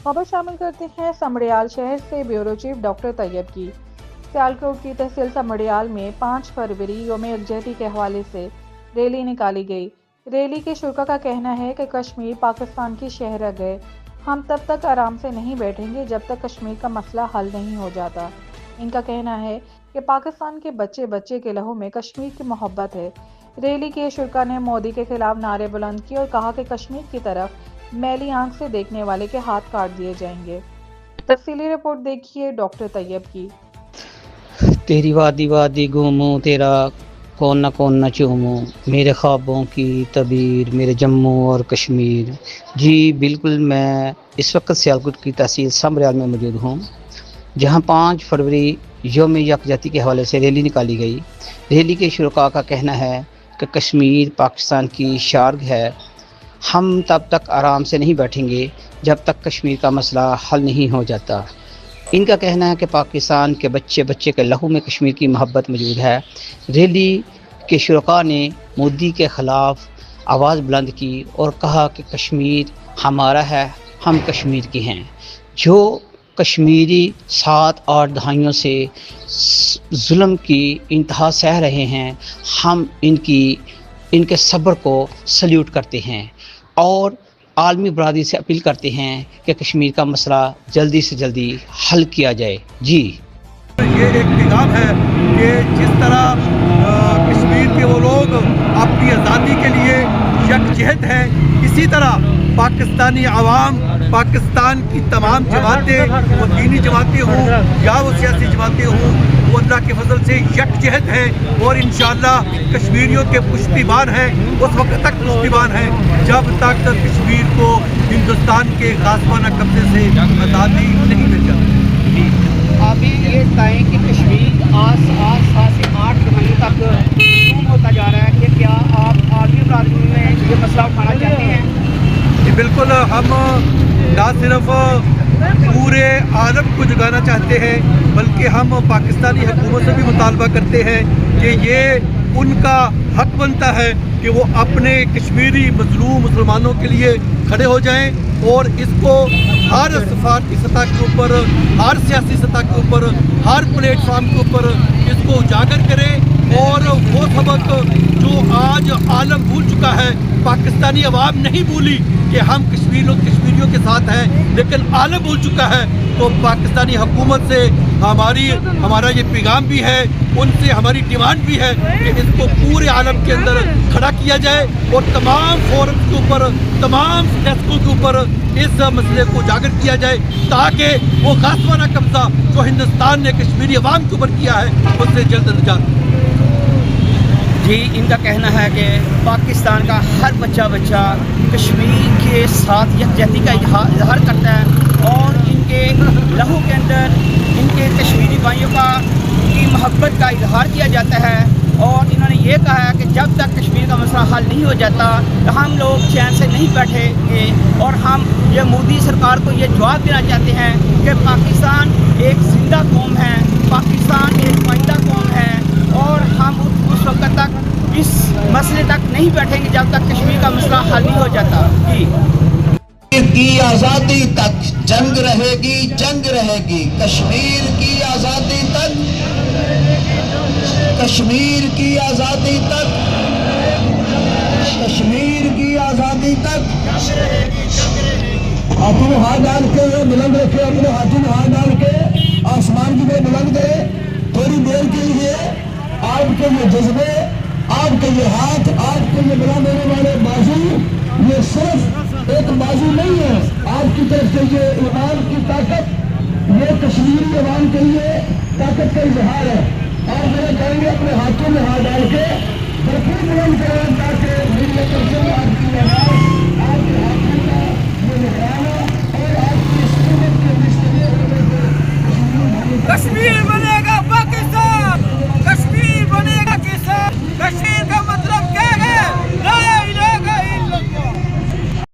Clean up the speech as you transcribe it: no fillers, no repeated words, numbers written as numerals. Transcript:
खबर शामिल करते हैं समड़ियाल शहर से ब्यूरो चीफ डॉक्टर तैयब की। सियालकोट की तहसील समड़ियाल में 5 फरवरी यौम यकजहती के हवाले से रैली निकाली गई। रैली के शुरा का कहना है कि कश्मीर पाकिस्तान की शह रह गए, हम तब तक आराम से नहीं बैठेंगे जब तक कश्मीर का मसला हल नहीं हो जाता। इनका कहना है कि पाकिस्तान के बच्चे बच्चे के लहू में कश्मीर की मोहब्बत है। रैली के शुरा ने मोदी के खिलाफ नारे बुलंद किए और कहा कि कश्मीर की तरफ मैली आंख से देखने वाले के हाथ काट दिए जाएंगे। तफसीली रिपोर्ट देखिए डॉक्टर तैयब की। तेरी वादी वादी घूमूं, तेरा कौन न चूमूं, मेरे ख्वाबों की तबीर, मेरे जम्मू और कश्मीर। जी बिल्कुल, मैं इस वक्त सियालकोट की तहसील समड़ियाल में मौजूद हूँ, जहाँ 5 फरवरी यौम यकजहती के हवाले से रैली निकाली गई। रैली के शुरा का कहना है कि कश्मीर पाकिस्तान की शार्ग है, हम तब तक आराम से नहीं बैठेंगे जब तक कश्मीर का मसला हल नहीं हो जाता। इनका कहना है कि पाकिस्तान के बच्चे बच्चे के लहू में कश्मीर की मोहब्बत मौजूद है। रैली के शुरा ने मोदी के ख़िलाफ़ आवाज़ बुलंद की और कहा कि कश्मीर हमारा है, हम कश्मीर के हैं। जो कश्मीरी 7-8 दहाइयों से जुल्म की इंतहा सह रहे हैं, हम इनके सब्र को सल्यूट करते हैं और आलमी बरादरी से अपील करते हैं कि कश्मीर का मसला जल्दी से जल्दी हल किया जाए। जी, ये एक पैगाम है कि जिस तरह कश्मीर के वो लोग अपनी आज़ादी के लिए यकजहत हैं, इसी तरह पाकिस्तानी आवाम, पाकिस्तान की तमाम जमातें, वो दीनी जमातें हों या वो सियासी जमातें हों, वो अल्लाह के फजल से यकजहत हैं और इंशाअल्लाह कश्मीरियों के पुश्तिबान हैं, उस वक्त तक पुश्तिबान हैं जब तक कश्मीर को हिंदुस्तान के गासवाना कब्जे से आज़ादी नहीं मिल जाती। अभी ये बताएं कि कश्मीर आज 7 से 8 महीने तक गुम होता जा रहा है कि क्या आप आलमी बरादरी में ये मसला उठाना चाहते हैं? जी बिल्कुल, हम ना सिर्फ पूरे आलम को जगाना चाहते हैं बल्कि हम पाकिस्तानी हुकूमत से भी मुतालबा करते हैं कि ये उनका हक बनता है कि वो अपने कश्मीरी मजलूम मुसलमानों के लिए खड़े हो जाएं और इसको हर सफारती सतह के ऊपर, हर सियासी सतह के ऊपर, हर प्लेटफार्म के ऊपर इसको उजागर करें। और वो सबक जो आज आलम भूल चुका है, पाकिस्तानी अवाम नहीं भूली कि हम कश्मीरियों के साथ हैं, लेकिन आलम भूल चुका है। तो पाकिस्तानी हुकूमत से हमारा ये पैगाम भी है, उनसे हमारी डिमांड भी है कि इसको पूरे आलम के अंदर खड़ा किया जाए और तमाम फोरम के ऊपर, तमाम डेस्कों के ऊपर इस मसले को उजागर किया जाए ताकि वो गासवाना कब्जा जो हिंदुस्तान ने कश्मीरी अवाम के ऊपर किया है उससे जल्द निजात। जी, इनका कहना है कि पाकिस्तान का हर बच्चा कश्मीर के साथ यकजहती का इजहार करता है और इनके लहू के अंदर इनके कश्मीरी भाइयों की मोहब्बत का इजहार किया जाता है। और इन्होंने ये कहा है कि जब तक कश्मीर का मसला हल नहीं हो जाता तो हम लोग चैन से नहीं बैठेंगे। और हम ये मोदी सरकार को ये जवाब देना चाहते हैं कि पाकिस्तान एक जिंदा कौम है, पाकिस्तान एक पाइंदा कौम है और हम उस वक्त तक इस मसले तक नहीं बैठेंगे जब तक कश्मीर का मसला हल नहीं हो जाता। जी, की आज़ादी तक जंग रहेगी, जंग रहेगी। कश्मीर की आज़ादी तक, कश्मीर की आज़ादी तक, कश्मीर की आज़ादी तक। अपने हाथ डाल के बुलंद रखे, अपने हाथों में हाथ डाल के आसमान की तरफ बुलंद करे। थोड़ी देर के लिए आपके ये जज्बे, आपके ये हाथ, आपके ये बुलंद होने वाले बाजू, ये सिर्फ एक बाजू नहीं है, आपकी तरफ से ये ईमान की ताकत, ये कश्मीरी अवाम के लिए ताकत का इजहार है। और मेरे कहेंगे अपने हाथों में हाथ डाल के बुलंद करें ताकि मेरी तरफ से आपकी आवाज़